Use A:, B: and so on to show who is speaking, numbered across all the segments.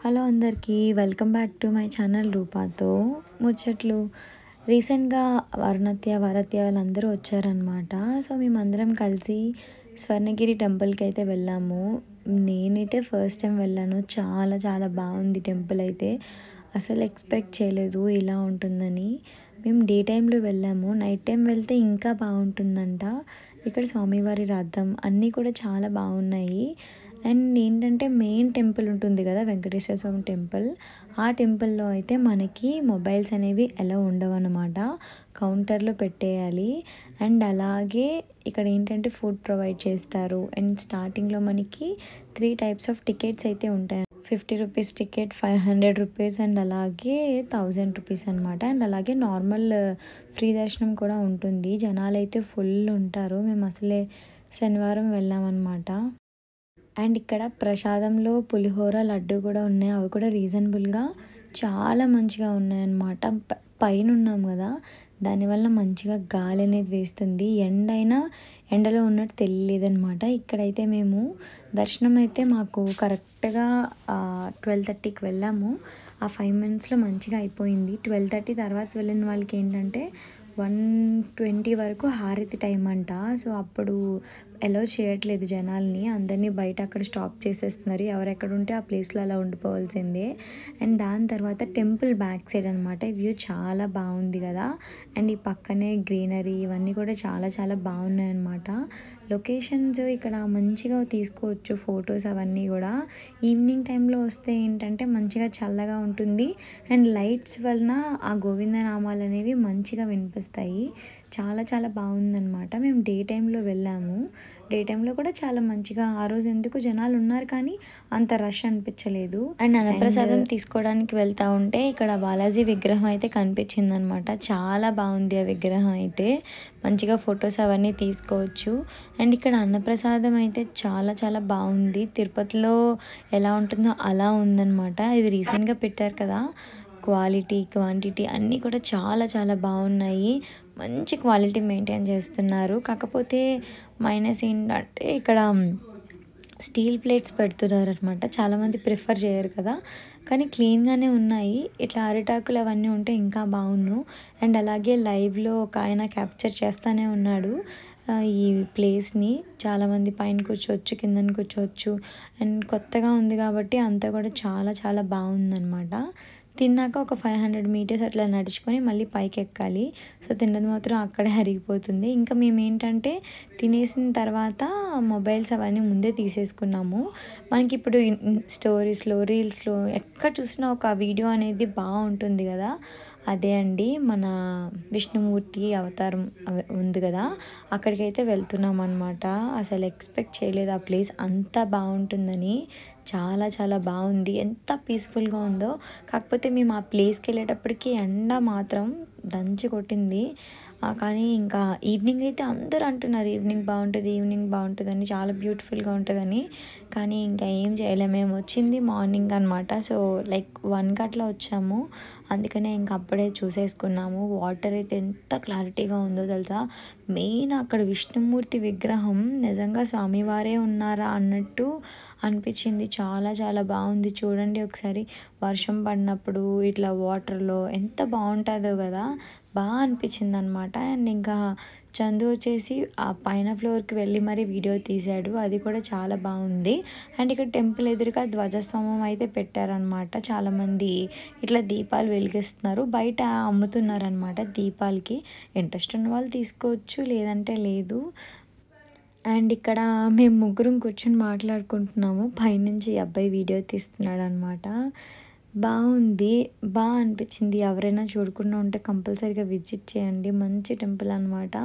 A: Hello అందరికీ welcome back to my channel రూపాతో ముచ్చట్లు. రీసెంట్గా వరత్య వాళ్ళందరూ వచ్చారనమాట. సో మేమందరం కలిసి స్వర్ణగిరి టెంపుల్కి అయితే వెళ్ళాము. నేనైతే ఫస్ట్ టైం వెళ్ళాను. చాలా చాలా బాగుంది టెంపుల్ అయితే. అసలు ఎక్స్పెక్ట్ చేయలేదు ఇలా ఉంటుందని. మేము డే టైంలో వెళ్ళాము. నైట్ టైం వెళ్తే ఇంకా బాగుంటుందంట. ఇక్కడ స్వామివారి రథం అన్నీ కూడా చాలా బాగున్నాయి. అండ్ ఏంటంటే మెయిన్ టెంపుల్ ఉంటుంది కదా, వెంకటేశ్వర స్వామి టెంపుల్. ఆ టెంపుల్లో అయితే మనకి మొబైల్స్ అనేవి ఎలా ఉండవు అన్నమాట. కౌంటర్లో పెట్టేయాలి. అండ్ అలాగే ఇక్కడ ఏంటంటే ఫుడ్ ప్రొవైడ్ చేస్తారు. అండ్ స్టార్టింగ్లో మనకి 3 టైప్స్ ఆఫ్ టికెట్స్ అయితే ఉంటాయి. 50 రూపీస్ టికెట్, 500 రూపీస్ అండ్ అలాగే 1000 రూపీస్ అనమాట. అండ్ అలాగే నార్మల్ ఫ్రీ దర్శనం కూడా ఉంటుంది. జనాలు అయితే ఫుల్ ఉంటారు. మేము అసలే శనివారం వెళ్ళామన్నమాట. అండ్ ఇక్కడ ప్రసాదంలో పులిహోర, లడ్డు కూడా ఉన్నాయి. అవి కూడా రీజనబుల్గా చాలా మంచిగా ఉన్నాయన్నమాట. పైన ఉన్నాం కదా, దానివల్ల మంచిగా గాలి అనేది వేస్తుంది. ఎండలో ఉన్నట్టు తెలియలేదన్నమాట. ఇక్కడైతే మేము దర్శనం అయితే మాకు కరెక్ట్గా 12:30కి వెళ్ళాము. ఆ 5 మినిట్స్లో మంచిగా అయిపోయింది. 12:30 తర్వాత వెళ్ళిన వాళ్ళకి ఏంటంటే 1:20 వరకు హారతి టైం అంట. సో అప్పుడు అలౌ చేయట్లేదు జనాల్ని. అందరినీ బయట అక్కడ స్టాప్ చేసేస్తున్నారు. ఎవరెక్కడ ఉంటే ఆ ప్లేస్లో అలా ఉండిపోవాల్సిందే. అండ్ దాని తర్వాత టెంపుల్ బ్యాక్ సైడ్ అనమాట. వ్యూ చాలా బాగుంది కదా. అండ్ ఈ పక్కనే గ్రీనరీ ఇవన్నీ కూడా చాలా చాలా బాగున్నాయి అన్నమాట. లొకేషన్స్ ఇక్కడ మంచిగా తీసుకోవచ్చు ఫొటోస్ అవన్నీ కూడా. ఈవినింగ్ టైంలో వస్తే ఏంటంటే మంచిగా చల్లగా ఉంటుంది. అండ్ లైట్స్ వలన ఆ గోవిందనామాలు అనేవి మంచిగా వినిపిస్తాయి. చాలా చాలా బాగుందన్నమాట. మేము డే టైంలో వెళ్ళాము. డే టైంలో కూడా చాలా మంచిగా, ఆ రోజు ఎందుకు జనాలు ఉన్నారు కానీ అంత రష్ అనిపించలేదు. అండ్ అన్నప్రసాదం తీసుకోవడానికి వెళ్తూ ఉంటే ఇక్కడ బాలాజీ విగ్రహం అయితే కనిపించింది అనమాట. చాలా బాగుంది ఆ విగ్రహం అయితే. మంచిగా ఫొటోస్ అవన్నీ తీసుకోవచ్చు. అండ్ ఇక్కడ అన్నప్రసాదం అయితే చాలా చాలా బాగుంది. తిరుపతిలో ఎలా ఉంటుందో అలా ఉందన్నమాట. ఇది రీసెంట్గా పెట్టారు కదా. క్వాలిటీ, క్వాంటిటీ అన్నీ కూడా చాలా చాలా బాగున్నాయి. మంచి క్వాలిటీ మెయింటైన్ చేస్తున్నారు. కాకపోతే మైనస్ ఏంటంటే ఇక్కడ స్టీల్ ప్లేట్స్ పెడుతున్నారు అనమాట. చాలామంది ప్రిఫర్ చేయరు కదా, కానీ క్లీన్గానే ఉన్నాయి. ఇట్లా అరిటాకులు అవన్నీ ఉంటే ఇంకా బాగుండు. అండ్ అలాగే లైవ్లో ఒక ఆయన క్యాప్చర్ చేస్తూనే ఉన్నాడు ఈ ప్లేస్ని. చాలామంది పైన కూర్చోవచ్చు, కిందన కూర్చోవచ్చు. అండ్ కొత్తగా ఉంది కాబట్టి అంతా కూడా చాలా చాలా బాగుందన్నమాట. తిన్నాక ఒక 500 మీటర్స్ అట్లా నడుచుకొని మళ్ళీ పైకి ఎక్కాలి. సో తిన్నది మాత్రం అక్కడే అరిగిపోతుంది. ఇంకా మేము ఏంటంటే తినేసిన తర్వాత మొబైల్స్ అవన్నీ ముందే తీసేసుకున్నాము. మనకి ఇప్పుడు స్టోరీస్లో, రీల్స్లో ఎక్కడ చూసినా ఒక వీడియో అనేది బాగుంటుంది కదా. అదే అండి మన విష్ణుమూర్తి అవతారం ఉంది కదా, అక్కడికైతే వెళ్తున్నాం అనమాట. అసలు ఎక్స్పెక్ట్ చేయలేదు ఆ ప్లేస్ అంత బాగుంటుందని. చాలా చాలా బాగుంది. ఎంత పీస్ఫుల్గా ఉందో. కాకపోతే మేము ఆ ప్లేస్కి వెళ్ళేటప్పటికి ఎండ మాత్రం దంచి కొట్టింది. కానీ ఇంకా ఈవినింగ్ అయితే అందరూ అంటున్నారు ఈవినింగ్ బాగుంటుంది, ఈవినింగ్ బాగుంటుందని, చాలా బ్యూటిఫుల్గా ఉంటుందని. కానీ ఇంకా ఏం చేయలేము. మేము వచ్చింది మార్నింగ్ అనమాట. సో లైక్ 1కి అట్లా వచ్చాము. అందుకనే ఇంకా అప్పుడే చూసేసుకున్నాము. వాటర్ అయితే ఎంత క్లారిటీగా ఉందో తెలుసా. మెయిన్ అక్కడ విష్ణుమూర్తి విగ్రహం నిజంగా స్వామివారే ఉన్నారా అన్నట్టు అనిపించింది. చాలా చాలా బాగుంది. చూడండి ఒకసారి వర్షం పడినప్పుడు ఇట్లా వాటర్లో ఎంత బాగుంటుందో కదా. బాగా అనిపించింది అనమాట. అండ్ ఇంకా చందు వచ్చేసి ఆ పైన ఫ్లోర్కి వెళ్ళి మరి వీడియో తీశాడు. అది కూడా చాలా బాగుంది. అండ్ ఇక్కడ టెంపుల్ ఎదురుగా ధ్వజస్తంభం అయితే పెట్టారనమాట. చాలామంది ఇట్లా దీపాలు వెలిగిస్తున్నారు. బయట అమ్ముతున్నారనమాట దీపాలకి. ఇంట్రెస్ట్ ఉన్న వాళ్ళు తీసుకోవచ్చు, లేదంటే లేదు. అండ్ ఇక్కడ మేము ముగ్గురం కూర్చొని మాట్లాడుకుంటున్నాము. పైనుంచి ఈ అబ్బాయి వీడియో తీస్తున్నాడు అనమాట. బాగుంది, బాగా అనిపించింది. ఎవరైనా చూడకుండా ఉంటే కంపల్సరీగా విజిట్ చేయండి. మంచి టెంపుల్ అనమాట.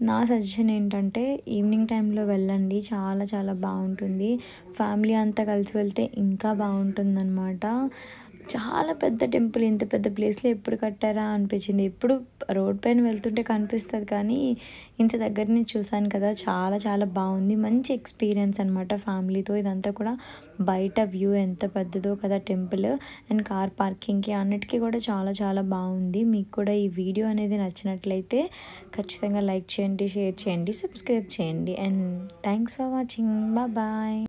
A: నా సజెషన్ ఏంటంటే ఈవినింగ్ టైంలో వెళ్ళండి. చాలా చాలా బాగుంటుంది. ఫ్యామిలీ అంతా కలిసి వెళ్తే ఇంకా బాగుంటుంది అనమాట. చాలా పెద్ద టెంపుల్. ఇంత పెద్ద ప్లేస్లో ఎప్పుడు కట్టారా అనిపించింది. ఎప్పుడు రోడ్ పైన వెళ్తుంటే కనిపిస్తుంది కానీ ఇంత దగ్గర నుంచి చూశాను కదా. చాలా చాలా బాగుంది. మంచి ఎక్స్పీరియన్స్ అనమాట ఫ్యామిలీతో. ఇదంతా కూడా బయట వ్యూ ఎంత పెద్దదో కదా టెంపుల్. అండ్ కార్ పార్కింగ్కి అన్నిటికీ కూడా చాలా చాలా బాగుంది. మీకు కూడా ఈ వీడియో అనేది నచ్చినట్లయితే ఖచ్చితంగా లైక్ చేయండి, షేర్ చేయండి, సబ్స్క్రైబ్ చేయండి. And thanks for watching. Bye.